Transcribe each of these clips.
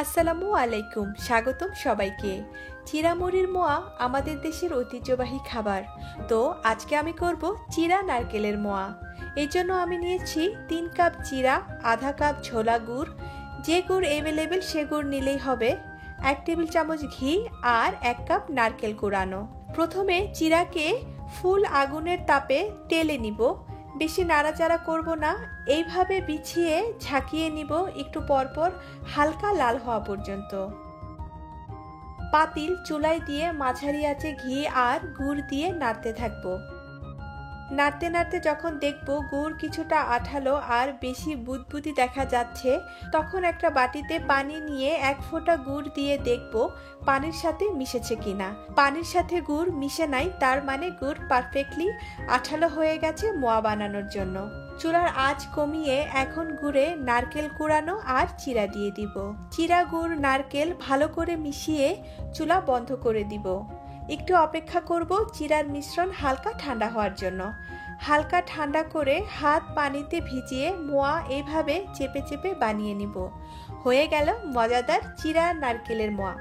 আসসালামু আলাইকুম, স্বাগতম সবাইকে। চিরা মুড়ির মোয়া আমাদের দেশের ঐতিহ্যবাহী খাবার। তো আজকে আমি করব চিরা নারকেলের মোয়া। এই জন্য আমি নিয়েছি 3 কাপ চিরা, আধা কাপ ছোলা গুড়, যে গুড় অ্যাভেলেবেল সে গুড় নিলেই হবে, 1 টেবিল চামচ ঘি আর 1 কাপ নারকেল কুড়ানো। প্রথমে চিরাকে ফুল আগুনের তাপে টেলে নিব। বেশি নাড়াচাড়া করব না, এইভাবে বিছিয়ে ঝাঁকিয়ে নিব একটু পরপর হালকা লাল হওয়া পর্যন্ত। পাতিল চুলায় দিয়ে মাঝারি আঁচে ঘি আর গুড় দিয়ে নাড়তে থাকবো। নাড়তে নাড়তে যখন দেখব গুড় কিছুটা আঠালো আর বেশি বুদবুদি দেখা যাচ্ছে, তখন একটা বাটিতে পানি নিয়ে 1 ফোঁটা গুড় দিয়ে দেখব পানির সাথে মিশেছে কিনা। পানির সাথে গুড় মিশে নাই, তার মানে গুড় পারফেক্টলি আঠালো হয়ে গেছে মোয়া বানানোর জন্য। চুলার আঁচ কমিয়ে এখন গুড়ে নারকেল কুড়ানো আর চিরা দিয়ে দিব। চিরা, গুড়, নারকেল ভালো করে মিশিয়ে চুলা বন্ধ করে দিব। একটু অপেক্ষা করব চিরার মিশ্রণ হালকা ঠান্ডা হওয়ার জন্য। হালকা ঠান্ডা করে হাত পানিতে ভিজিয়ে মোয়া এইভাবে চেপে চেপে বানিয়ে নিব। হয়ে গেল মজাদার চিরা নারকেলের মোয়া।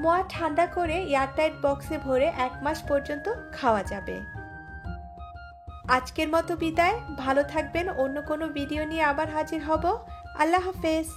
মোয়া ঠান্ডা করে এয়ারটাইট বক্সে ভরে 1 মাস পর্যন্ত খাওয়া যাবে। আজকের মতো বিদায়, ভালো থাকবেন। অন্য কোনো ভিডিও নিয়ে আবার হাজির হব। আল্লাহ হাফেজ।